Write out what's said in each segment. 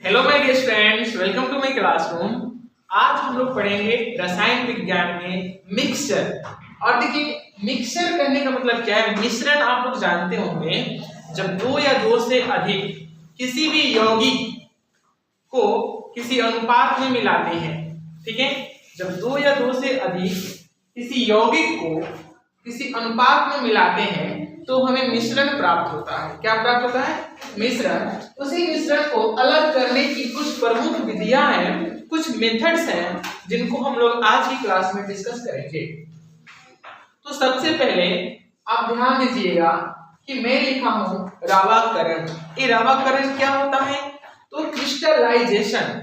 Hello my dear friends, welcome to my classroom. आज हम लोग पढ़ेंगे रसायन विज्ञान में मिक्सचर। और देखिए, मिक्सचर करने का मतलब क्या है। मिश्रण आप लोग जानते होंगे, जब दो या दो से अधिक किसी भी यौगिक को किसी अनुपात में मिलाते हैं। ठीक है, जब दो या दो से अधिक किसी यौगिक को किसी अनुपात में मिलाते हैं तो हमें मिश्रण प्राप्त होता है। क्या प्राप्त होता है? मिश्रण। उसी मिश्रण को अलग करने की कुछ प्रमुख विधियां हैं, कुछ मेथड्स हैं, जिनको हम लोग आज की क्लास में डिस्कस करेंगे। तो सबसे पहले आप ध्यान दीजिएगा कि मैं लिखा हूं रावाकरण। ये रावाकरण क्या होता है? तो क्रिस्टलाइजेशन।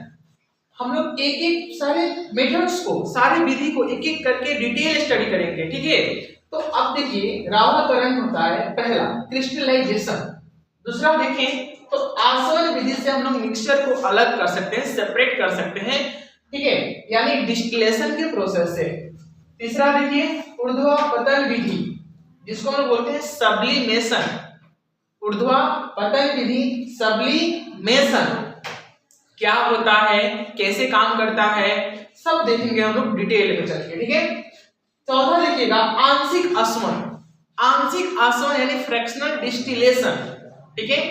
हम लोग एक एक सारे मेथड्स को, सारी विधि को एक एक करके डिटेल स्टडी करेंगे। ठीक है, तो अब देखिए, रावाकरण होता है पहला क्रिस्टलाइजेशन। दूसरा देखें तो आसवन विधि से हम लोग मिक्सचर को अलग कर सकते हैं, सेपरेट कर सकते हैं। ठीक है, यानी डिस्टिलेशन के प्रोसेस से। तीसरा देखिए ऊर्ध्वापतन विधि, जिसको हम लोग बोलते हैं सब्लिमेशन। ऊर्ध्वापतन विधि, सब्लिमेशन क्या होता है, कैसे काम करता है, सब देखेंगे हम लोग डिटेल में चल के। ठीक है, चौथा देखिएगा आंशिक आसवन। आंशिक आसवन यानी फ्रैक्शनल डिस्टिलेशन। ठीक है,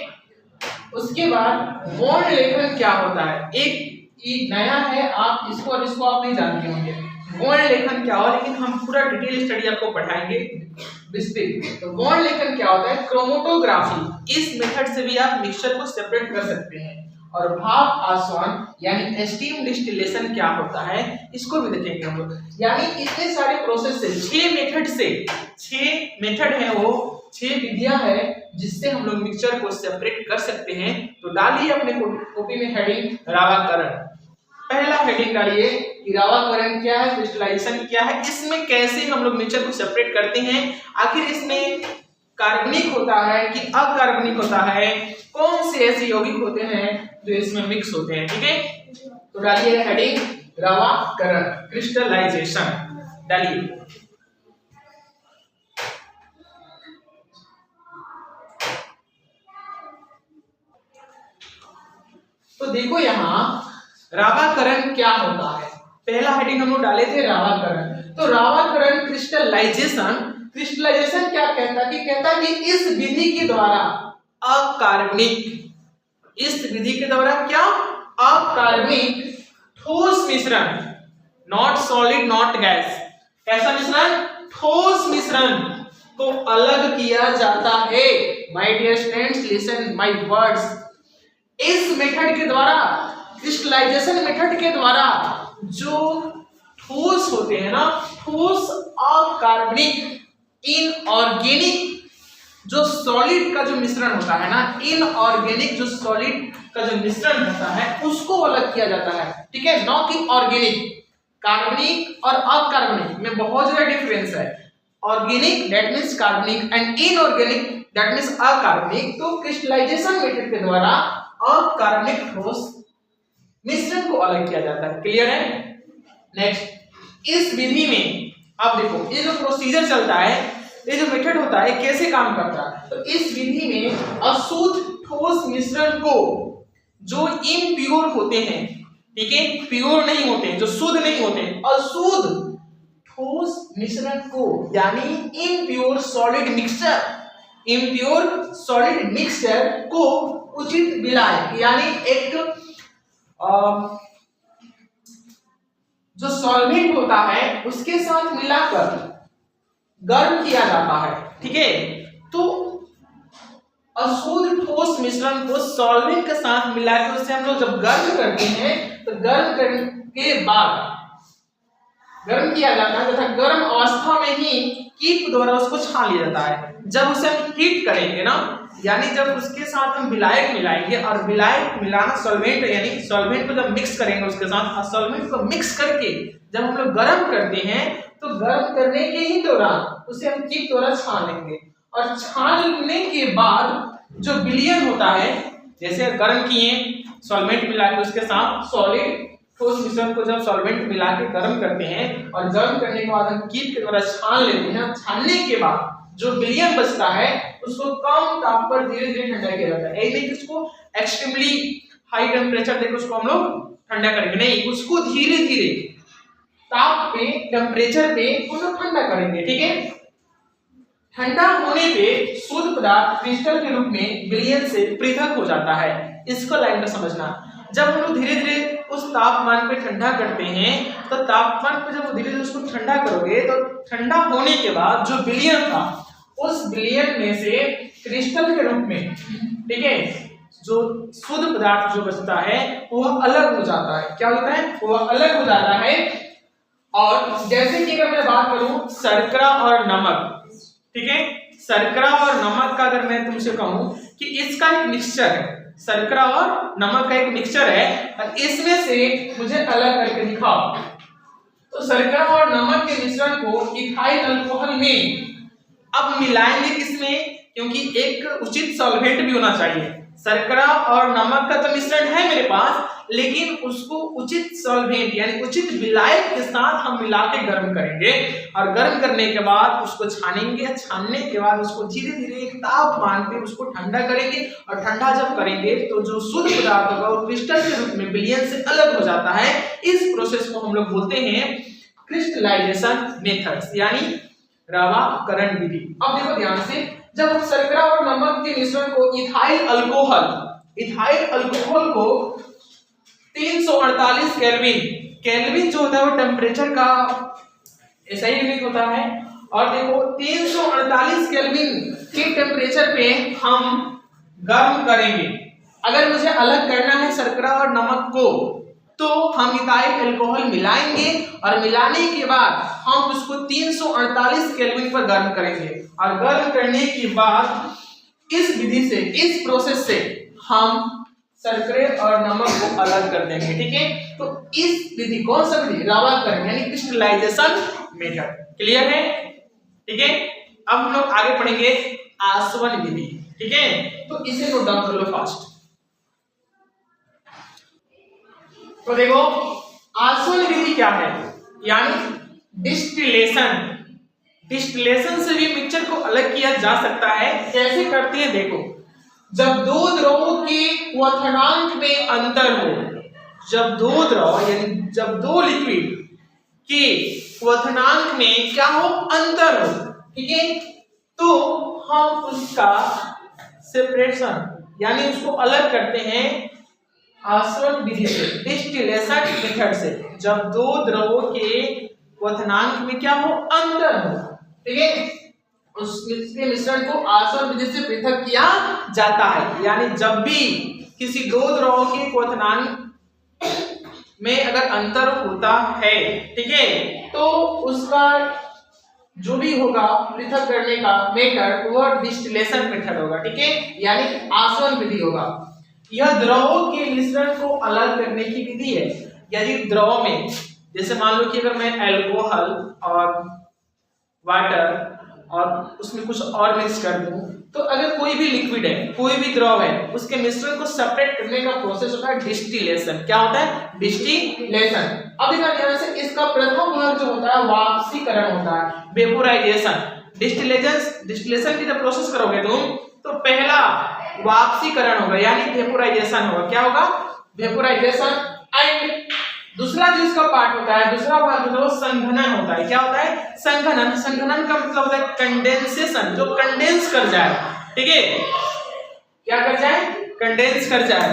उसके बाद बॉन्ड लेखन क्या होता है। एक नया है, आप इसको और इसको आप नहीं जानते होंगे बॉन्ड लेखन क्या हो, लेकिन हम पूरा डिटेल स्टडी आपको पढ़ाएंगे विस्तृत। तो बॉन्ड लेखन क्या होता है? क्रोमेटोग्राफी। इस मेथड से भी आप मिक्सचर को सेपरेट कर सकते हैं। और भाप आसवन यानी स्टीम डिस्टिलेशन क्या होता है, इसको भी देखेंगे हम लोग। यानी इतने सारे प्रोसेस से 6 मेथड है, वो 6 विधियां है जिससे हम लोग मिक्सचर को सेपरेट कर सकते हैं। तो डालिए अपने कॉपी में हेडिंग रावाकरण। पहला हेडिंग डालिए कि रावाकरण क्या है, क्रिस्टलाइजेशन क्या है, इसमें कैसे हम लोग मिक्सचर को सेपरेट करते हैं, आखिर इसमें कार्बनिक होता है कि अकार्बनिक होता है, कौन से ऐसे यौगिक होते हैं जो इसमें मिक्स होते हैं। ठीक है, तो डालिए हेडिंग रावाकरण, क्रिस्टलाइजेशन डालिए। तो देखो यहाँ रावाकरण क्या होता है। पहला हेडिंग हम लोग डाले थे रावाकरण। तो रावाकरण क्रिस्टलाइजेशन, क्रिस्टलाइजेशन क्या कहता है कि इस विधि के द्वारा अकार्बनिक, इस विधि के द्वारा क्या, अकार्बनिक ठोस मिश्रण, नॉट सॉलिड नॉट गैस, कैसा मिश्रण, ठोस मिश्रण को अलग किया जाता है। My dear students, listen my words. इस मेथड के द्वारा, क्रिस्टलाइजेशन मेथड के द्वारा जो ठोस होते हैं ना, ठोस अकार्बनिक इनऑर्गेनिक जो सॉलिड का जो मिश्रण होता है ना, इनऑर्गेनिक जो सॉलिड का जो मिश्रण होता है उसको अलग किया जाता है। ठीक है, नॉट कि ऑर्गेनिक। कार्बनिक और अकार्बनिक में बहुत ज्यादा डिफरेंस है। ऑर्गेनिक दैट मींस कार्बनिक एंड इनऑर्गेनिक दैट मींस अकार्बनिक। तो क्रिस्टलाइजेशन मेथड के द्वारा अकार्बनिक ठोस मिश्रण को अलग किया जाता है। क्लियर है? नेक्स्ट, इस विधि में आप देखो, ये जो प्रोसीजर चलता है, ये जो मेथड होता है, कैसे काम करता है। तो इस विधि में अशुद्ध ठोस मिश्रण को, जो इम्प्योर होते हैं, ठीक है, प्योर नहीं होते हैं, जो शुद्ध नहीं होते हैं, अशुद्ध ठोस मिश्रण को, यानी impure solid mixture, impure solid mixture को उचित विलायक, यानी एक जो सॉल्वेंट होता है उसके साथ मिलाकर गर्म किया जाता है। ठीक है, तो अशुद्ध ठोस मिश्रण को सॉल्वेंट के साथ मिलाकर उसे हम लोग जब गर्म करते हैं, तो गर्म करने के बाद गर्म किया जाता है तथा गर्म अवस्था में ही कीप द्वारा उसको छान लिया जाता है। जब उसे हम हीट करेंगे ना, यानी जब उसके साथ हम विलायक मिलाएंगे, और विलायक मिलाना सॉल्वेंट, यानी सॉल्वेंट को जब मिक्स करेंगे उसके साथ, सॉल्वेंट को मिक्स करके जब हम लोग गर्म करते हैं, तो गर्म करने के ही दौरान उसे हम कीप द्वारा छान लेंगे। और छानने के बाद जो विलयन होता है, जैसे गर्म किए सॉल्वेंट मिला के उसके साथ सॉलिड ठोस मिश्रण को जब सॉल्वेंट मिला के गर्म करते हैं, और गर्म करने के बाद हम कीप के द्वारा छान लेते हैं, छानने के बाद जो विलयन बचता है उसको कम ताप पर धीरे धीरे ठंडा किया जाता है। इसको एक्सट्रीमली हाई टेम्परेचर देखो उसको हम लोग ठंडा करेंगे नहीं, उसको धीरे धीरे ताप पे टेम्परेचर पे उसको ठंडा करेंगे। ठीक है, ठंडा होने पे शुद्ध पदार्थ क्रिस्टल के रूप में विलयन से पृथक हो जाता है। इसको लाइन में समझना, जब हम लोग धीरे धीरे उस तापमान पे ठंडा करते हैं तो तापमान पे जब धीरे धीरे उसको ठंडा करोगे तो ठंडा होने के बाद जो विलयन था उस विलयन में से क्रिस्टल के रूप में, ठीक है, जो शुद्ध पदार्थ जो बचता है वो अलग हो जाता है। क्या होता है? वो अलग हो जाता है। और जैसे कि अगर मैं बात करूं शर्करा और नमक, ठीक है, शर्करा और नमक का अगर मैं तुमसे कहूं कि इसका एक मिक्सचर है, शर्करा और नमक का एक मिक्सचर है और इसमें से मुझे अलग करके दिखाओ, तो शर्करा और नमक के मिश्रण को इथाइल अल्कोहल में अब मिलाएंगे किसमें, क्योंकि एक उचित सॉल्वेंट भी होना चाहिए। शर्करा और नमक का तो मिश्रण है मेरे पास, लेकिन उसको उचित सॉल्वेंट यानी उचित विलायक के साथ हम मिला के गर्म करेंगे और गर्म करने के बाद उसको छानेंगे। छानने के बाद उसको धीरे धीरे एक तापमान पे उसको ठंडा करेंगे और ठंडा जब करेंगे तो जो शुद्ध पदार्थ होगा वो क्रिस्टल के रूप में विलयन से अलग हो जाता है। इस प्रोसेस को हम लोग बोलते हैं क्रिस्टलाइजेशन मेथड्स यानी रावाकरण विधि। अब देखो ध्यान से, जब हम शर्करा और नमक के मिश्रण को इथाइल अल्कोहल को 348 केल्विन जो होता है वो टेम्परेचर का ऐसा ही यूनिट होता है, और देखो 348 केल्विन के टेम्परेचर पे हम गर्म करेंगे। अगर मुझे अलग करना है शर्करा और नमक को तो हम इथाइल अल्कोहल मिलाएंगे और मिलाने के बाद हम उसको 348 केल्विन पर गर्म करेंगे और गर्म करने के बाद इस विधि से, इस प्रोसेस से हम शर्करे और नमक को अलग कर देंगे। ठीक है, तो इस विधि कौन सा विधि? रावाकरण यानी क्रिस्टलाइजेशन मेथड। क्लियर है? ठीक है, अब हम लोग आगे पढ़ेंगे आसवन विधि। ठीक है, तो इसे नोट डाउन कर लो फास्ट। तो देखो आसवन विधि क्या है, यानी डिस्टिलेशन से भी मिक्सचर को अलग किया जा सकता है। कैसे करते हैं देखो, जब दो द्रवों के क्वथनांक में अंतर हो, जब दो द्रव यानी जब दो लिक्विड के क्वथनांक में क्या हो, अंतर हो, ठीक है, तो हम उसका सेपरेशन यानी उसको अलग करते हैं आसवन विधि से, डिस्टिलेशन मेथड से। जब दो द्रवों के क्वथनांक में क्या हो, अंतर हो, ठीक है, उसके मिश्रण को आसवन विधि से पृथक किया जाता है। यानी जब भी किसी दो द्रवों के क्वथनांक में अगर अंतर होता है, ठीक है, तो उसका जो भी होगा पृथक करने का मेथड वह डिस्टिलेशन मेथड होगा। ठीक है, यानी आसवन विधि होगा। यह द्रवों के मिश्रण को अलग करने की विधि है। यदि द्रव में, जैसे मान लो कि अगर मैं अल्कोहल और वाटर और उसमें कुछ और मिक्स कर दूं, तो अगर कोई भी लिक्विड है, कोई भी द्रव है, उसके मिश्रण को सेपरेट करने का प्रोसेस होता है डिस्टिलेशन। क्या होता है? डिस्टिलेशन। अब देखा ध्यान से, इसका प्रथम भाग जो होता है वाष्पीकरण होता है, वेपोराइजेशन। डिस्टिलेशन की जब प्रोसेस करोगे तुम तो पहला वाष्पीकरण होगा यानी वेपोराइजेशन होगा। क्या होगा? वेपोराइजेशन। एंड दूसरा जो इसका पार्ट होता है, दूसरा भाग जो है संघनन होता है। क्या होता है? संघनन। संघनन का मतलब होता है कंडेंसेशन, जो कंडेंस कर जाए। ठीक है, क्या कर जाए? कंडेंस कर जाए,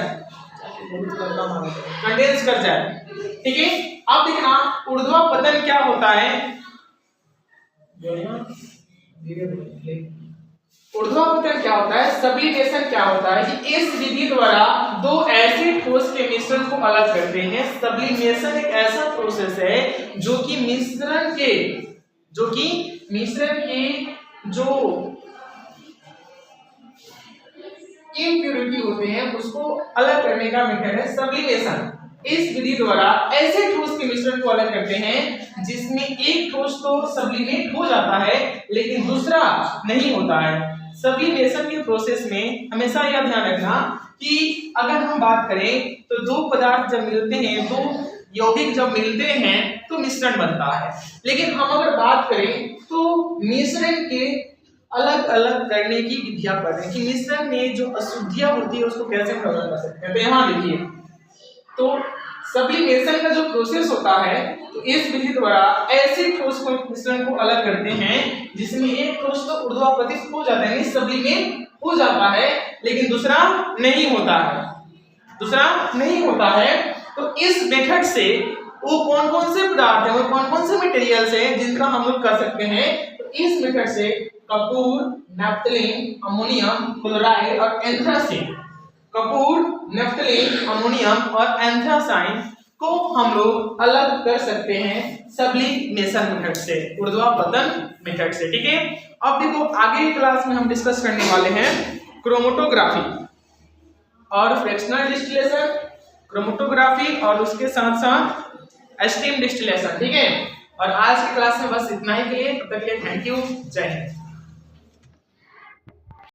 कंडेंस कर जाए। ठीक है, अब देखना ऊर्ध्वापतन क्या होता है। ऊर्ध्वापतन क्या होता है, सब्लिमेशन क्या होता है कि इस विधि द्वारा दो ऐसे ठोस के मिश्रण को अलग करते हैं। सब्लिमेशन एक ऐसा प्रोसेस है जो कि मिश्रण के जो इम्प्योरिटी होते हैं उसको अलग करने का मेथड है सब्लिमेशन। इस विधि द्वारा ऐसे ठोस के मिश्रण को अलग करते हैं जिसमें एक ठोस तो सब्लिमेट हो जाता है लेकिन दूसरा नहीं होता है। सब्लिमेशन के प्रोसेस में हमेशा यह ध्यान रखना कि अगर हम बात करें तो दो पदार्थ जब मिलते हैं, दो यौगिक जब मिलते हैं तो मिश्रण बनता है। लेकिन हम अगर बात करें तो मिश्रण के अलग अलग करने की विधियां पढ़ रहे हैं कि मिश्रण में जो अशुद्धियां होती है उसको कैसे हम अलग कर सकते हैं। तो यहाँ देखिए, तो सब्लिमेशन का जो प्रोसेस होता है, तो इस विधि द्वारा ऐसे ठोस को मिश्रण को अलग करते हैं जिसमें एक ठोस तो ऊर्ध्वापतित हो जाता है, सब्लिमेट हो जाता है, लेकिन दूसरा नहीं होता है, दूसरा नहीं होता है। तो इस मेथड से वो कौन कौन से पदार्थ हैं, वो कौन कौन से मटेरियल्स हैं जिनका हम लोग कर सकते हैं। तो इस मेथड से कपूर, नैप्थलीन, अमोनियम क्लोराइड और एंथ्रासीन, कपूर, नैप्थलीन, अमोनियम और एंथ्रासाइन को हम लोग अलग कर सकते हैं सब्लिमेशन मेथड से, ऊर्ध्वापतन मेथड से। ठीक है, अब देखो आगे की क्लास में हम डिस्कस करने वाले हैं क्रोमेटोग्राफी और फ्रैक्शनल डिस्टिलेशन, क्रोमेटोग्राफी और उसके साथ साथ स्टीम डिस्टिलेशन। ठीक है, और आज की क्लास में बस इतना ही के लिए, तब तक के लिए थैंक यू, जय हिंद।